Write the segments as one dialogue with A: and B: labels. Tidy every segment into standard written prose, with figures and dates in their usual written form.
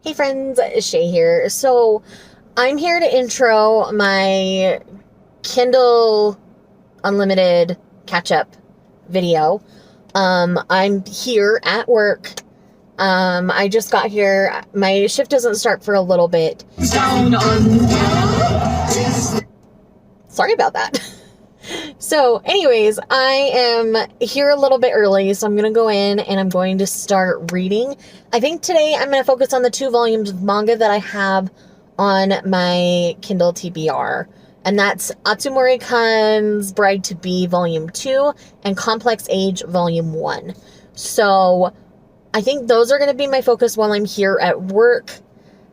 A: Hey friends, Shay here. So I'm here to intro my Kindle Unlimited catch-up video. I'm here at work. I just got here. My shift doesn't start for a little bit. Sorry about that. So anyways, I am here a little bit early, so I'm going to go in and I'm going to start reading. I think today I'm going to focus on the 2 volumes of manga that I have on my Kindle TBR. And that's Atsumori-kun's Bride-to-Be Volume 2 and Complex Age Volume 1. So I think those are going to be my focus while I'm here at work.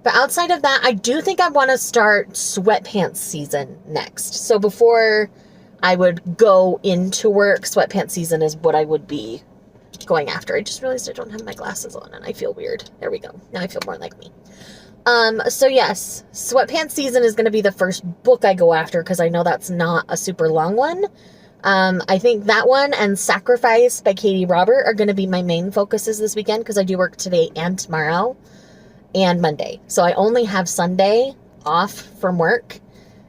A: But outside of that, I do think I want to start Sweatpants season next. So before I would go into work, Sweatpants season is what I would be going after. I just realized I don't have my glasses on and I feel weird. There we go. Now I feel more like me. So yes, Sweatpants season is going to be the first book I go after because I know that's not a super long one. I think that one and Sacrifice by Katie Robert are going to be my main focuses this weekend because I do work today and tomorrow and Monday. So I only have Sunday off from work.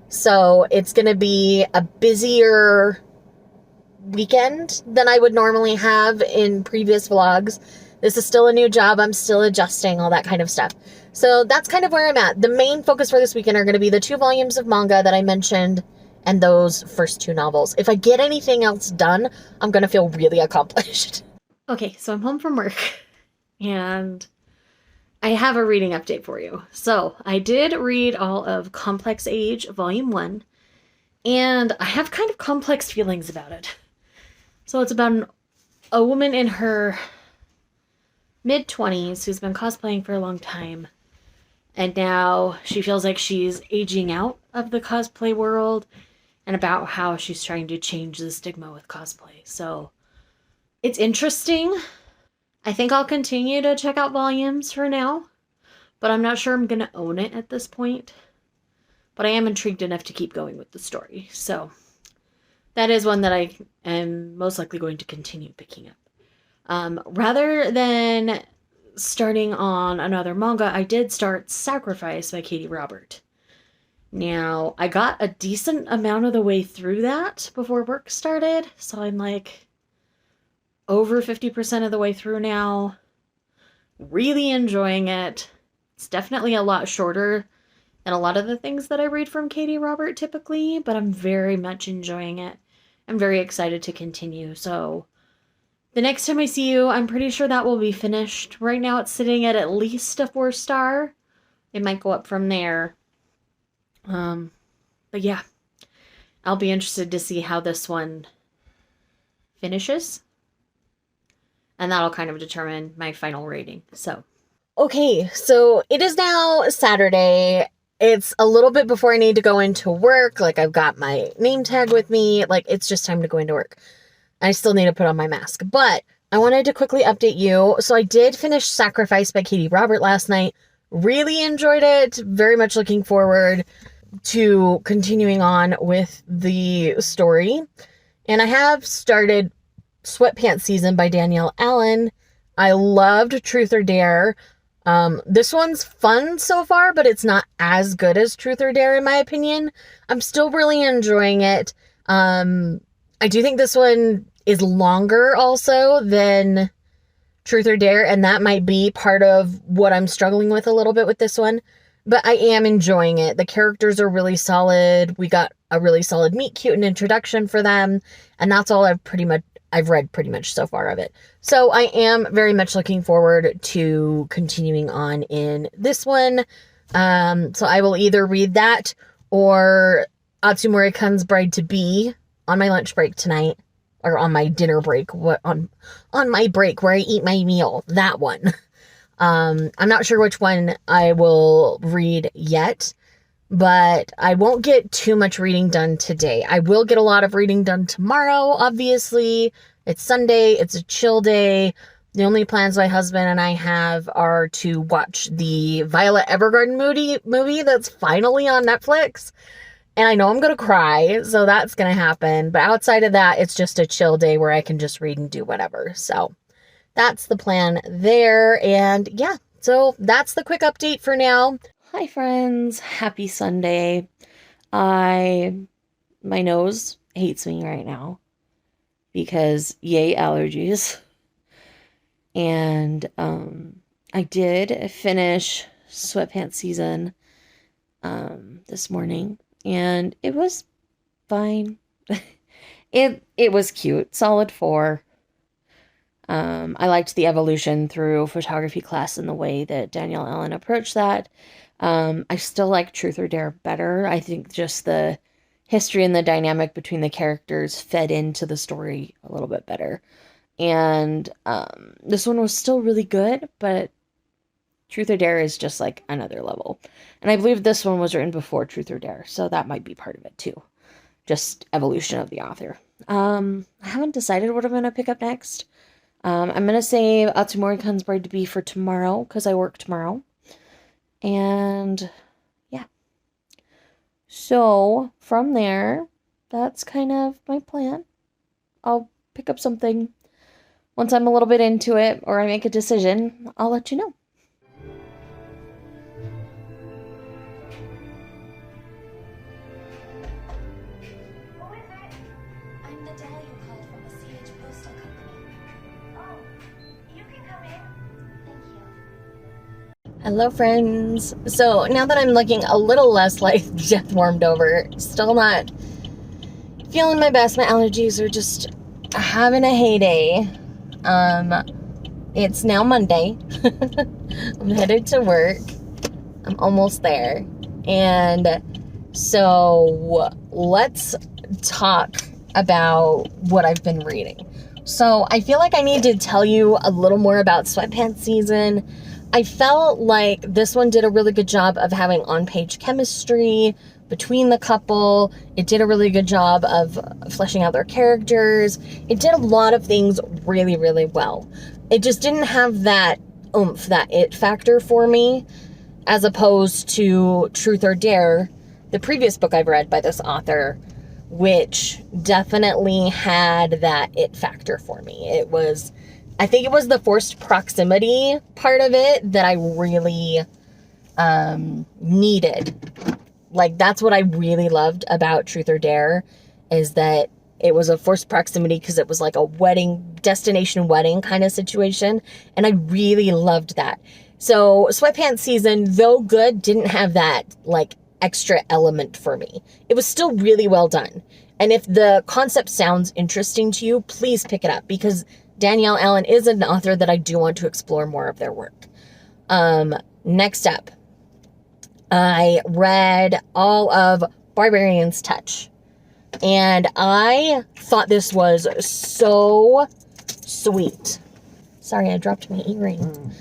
A: So it's going to be a busier weekend than I would normally have in previous vlogs. This is still a new job. I'm still adjusting, all that kind of stuff. So that's kind of where I'm at. The main focus for this weekend are going to be the 2 volumes of manga that I mentioned and those first 2 novels. If I get anything else done, I'm going to feel really accomplished. Okay, so I'm home from work and I have a reading update for you. So I did read all of Complex Age Volume 1, and I have kind of complex feelings about it. So it's about a woman in her mid-20s who's been cosplaying for a long time, and now she feels like she's aging out of the cosplay world, and about how she's trying to change the stigma with cosplay. So it's interesting. I think I'll continue to check out volumes for now, but I'm not sure I'm going to own it at this point. But I am intrigued enough to keep going with the story. So that is one that I am most likely going to continue picking up. Rather than starting on another manga, I did start Sacrifice by Katie Robert. Now, I got a decent amount of the way through that before work started, so I'm like over 50% of the way through now. Really enjoying it. It's definitely a lot shorter than a lot of the things that I read from Katie Robert typically, but I'm very much enjoying it. I'm very excited to continue. So the next time I see you, I'm pretty sure that will be finished. Right now it's sitting at least a 4-star. It might go up from there. But yeah, I'll be interested to see how this one finishes. And that'll kind of determine my final rating. So, okay, so it is now Saturday. It's a little bit before I need to go into work. Like, I've got my name tag with me. Like, it's just time to go into work. I still need to put on my mask. But I wanted to quickly update you. So I did finish Sacrifice by Katie Robert last night. Really enjoyed it. Very much looking forward to continuing on with the story. And I have started Sweatpants Season by Danielle Allen. I loved Truth or Dare. This one's fun so far, but it's not as good as Truth or Dare in my opinion. I'm still really enjoying it. I do think this one is longer also than Truth or Dare, and that might be part of what I'm struggling with a little bit with this one. But I am enjoying it. The characters are really solid. We got a really solid meet cute and introduction for them, and that's all I've read pretty much so far of it. So I am very much looking forward to continuing on in this one. So I will either read that or Atsumori-kun's Bride-to-Be on my lunch break tonight, or on my dinner break, on my break where I eat my meal, that one. I'm not sure which one I will read yet, but I won't get too much reading done today. I will get a lot of reading done tomorrow, obviously. It's Sunday. It's a chill day. The only plans my husband and I have are to watch the Violet Evergarden movie that's finally on Netflix. And I know I'm going to cry, so that's going to happen. But outside of that, it's just a chill day where I can just read and do whatever. So that's the plan there. And yeah, So that's the quick update for now. Hi friends, happy Sunday. My nose hates me right now because yay allergies. And I did finish Sweatpants season this morning, and it was fine. It was cute. Solid 4. I liked the evolution through photography class and the way that Danielle Ellen approached that. I still like Truth or Dare better. I think just the history and the dynamic between the characters fed into the story a little bit better. And this one was still really good, but Truth or Dare is just like another level. And I believe this one was written before Truth or Dare, so that might be part of it too. Just evolution of the author. I haven't decided what I'm going to pick up next. I'm going to save Atsumori-kun's Bride to Be for tomorrow, because I work tomorrow. And, yeah. So, from there, that's kind of my plan. I'll pick up something once I'm a little bit into it, or I make a decision. I'll let you know. Hello friends. So now that I'm looking a little less like death warmed over, still not feeling my best. My allergies are just having a heyday. It's now Monday. I'm headed to work. I'm almost there. And so let's talk about what I've been reading. So I feel like I need to tell you a little more about Sweatpants season. I felt like this one did a really good job of having on-page chemistry between the couple. It did a really good job of fleshing out their characters. It did a lot of things really, really well. It just didn't have that oomph, that it factor for me, as opposed to Truth or Dare, the previous book I've read by this author, which definitely had that it factor for me. I think it was the forced proximity part of it that I really needed. Like, that's what I really loved about Truth or Dare, is that it was a forced proximity because it was like a destination wedding kind of situation. And I really loved that. So Sweatpants season, though good, didn't have that like extra element for me. It was still really well done. And if the concept sounds interesting to you, please pick it up, because Danielle Ellen is an author that I do want to explore more of their work. Next up, I read all of Barbarian's Touch. And I thought this was so sweet. Sorry, I dropped my earring.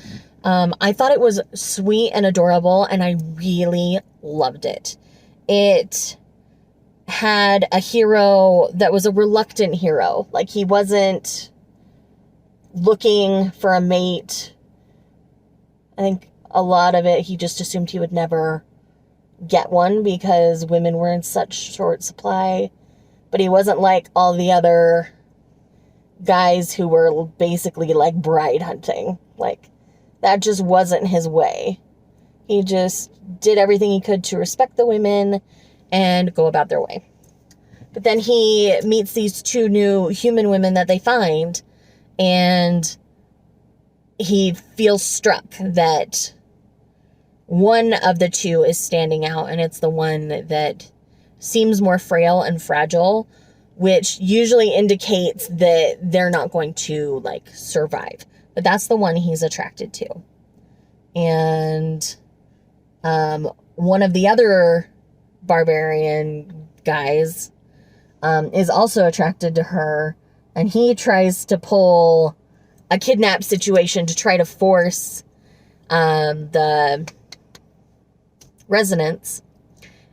A: I thought it was sweet and adorable, and I really loved it. It had a hero that was a reluctant hero. Like, he wasn't looking for a mate. I think a lot of it, he just assumed he would never get one because women were in such short supply. But he wasn't like all the other guys who were basically like bride hunting. Like, that just wasn't his way. He just did everything he could to respect the women and go about their way. But then he meets these 2 new human women that they find, and he feels struck that one of the 2 is standing out, and it's the one that seems more frail and fragile, which usually indicates that they're not going to like survive. But that's the one he's attracted to. And one of the other barbarian guys is also attracted to her, and he tries to pull a kidnap situation to try to force the resonance,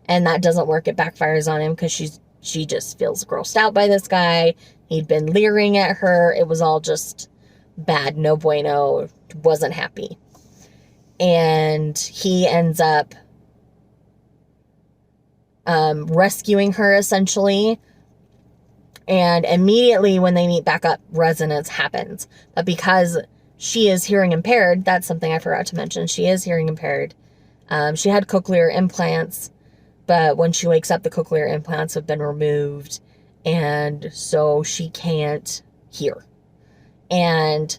A: and that doesn't work. It backfires on him because she just feels grossed out by this guy. He'd been leering at her. It was all just bad, no bueno, wasn't happy. And he ends up rescuing her, essentially. And immediately when they meet back up, resonance happens. But because she is hearing impaired. That's something I forgot to mention. She is hearing impaired. She had cochlear implants, but when she wakes up, the cochlear implants have been removed, and so she can't hear. And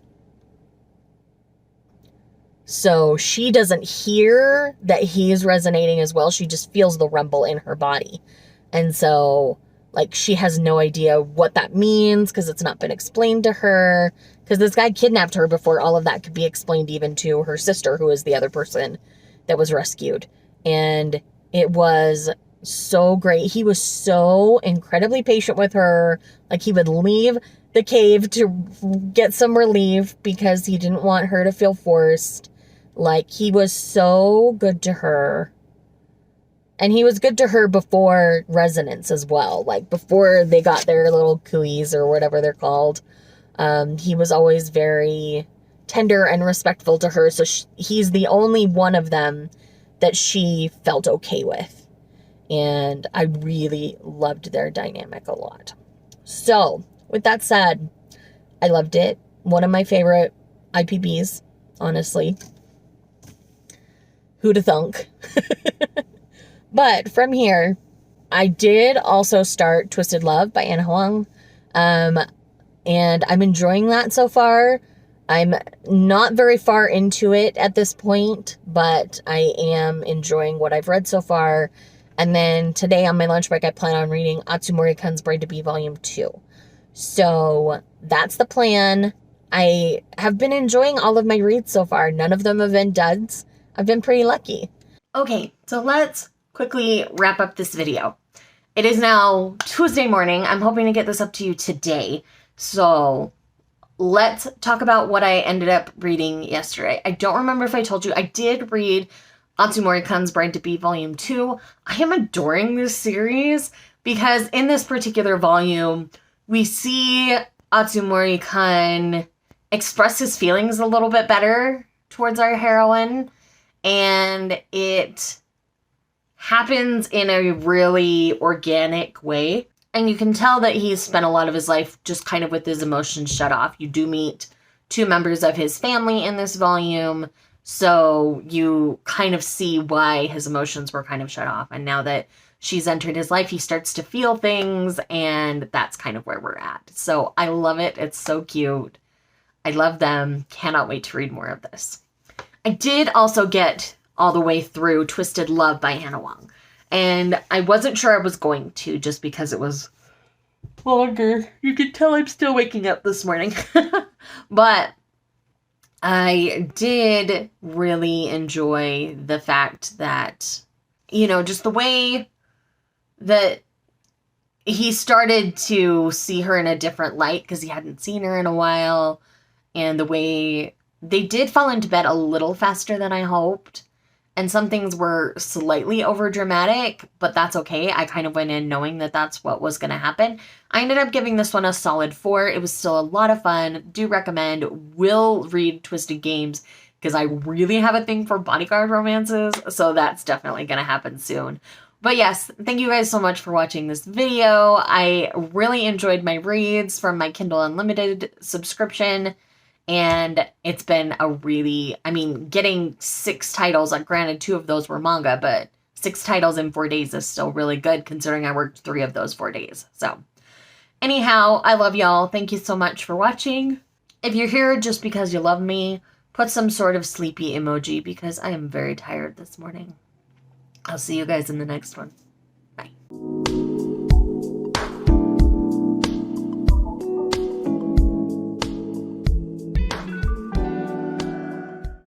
A: so she doesn't hear that he's resonating as well. She just feels the rumble in her body. And so, like, she has no idea what that means because it's not been explained to her. Because this guy kidnapped her before all of that could be explained even to her sister, who is the other person that was rescued. And it was so great. He was so incredibly patient with her. Like, he would leave the cave to get some relief because he didn't want her to feel forced. Like, he was so good to her. And he was good to her before resonance as well. Like, before they got their little cooies or whatever they're called. He was always very tender and respectful to her. So he's the only one of them that she felt okay with. And I really loved their dynamic a lot. So, with that said, I loved it. One of my favorite IPBs, honestly. Who'da thunk? But from here, I did also start Twisted Love by Anna Huang. And I'm enjoying that so far. I'm not very far into it at this point, but I am enjoying what I've read so far. And then today on my lunch break, I plan on reading Atsumori-kun's Bride to Be Volume 2. So that's the plan. I have been enjoying all of my reads so far. None of them have been duds. I've been pretty lucky. Okay, so let's quickly wrap up this video. It is now Tuesday morning. I'm hoping to get this up to you today. So let's talk about what I ended up reading yesterday. I don't remember if I told you. I did read Atsumori-kun's Bride to Be Volume 2. I am adoring this series because in this particular volume, we see Atsumori-kun express his feelings a little bit better towards our heroine. And it happens in a really organic way. And you can tell that he's spent a lot of his life just kind of with his emotions shut off. You do meet 2 members of his family in this volume. So you kind of see why his emotions were kind of shut off. And now that she's entered his life, he starts to feel things. And that's kind of where we're at. So I love it. It's so cute. I love them. Cannot wait to read more of this. I did also get all the way through Twisted Love by Anna Huang. And I wasn't sure I was going to just because it was longer. You can tell I'm still waking up this morning. But I did really enjoy the fact that, you know, just the way that he started to see her in a different light because he hadn't seen her in a while. And the way they did fall into bed a little faster than I hoped. And some things were slightly overdramatic, but that's okay. I kind of went in knowing that that's what was going to happen. I ended up giving this one a solid 4. It was still a lot of fun. Do recommend. Will read Twisted Games because I really have a thing for bodyguard romances. So that's definitely going to happen soon. But yes, thank you guys so much for watching this video. I really enjoyed my reads from my Kindle Unlimited subscription. And it's been a really, I mean, getting 6 titles, like granted 2 of those were manga, but 6 titles in 4 days is still really good considering I worked 3 of those 4 days. So anyhow, I love y'all. Thank you so much for watching. If you're here just because you love me, put some sort of sleepy emoji because I am very tired this morning. I'll see you guys in the next one.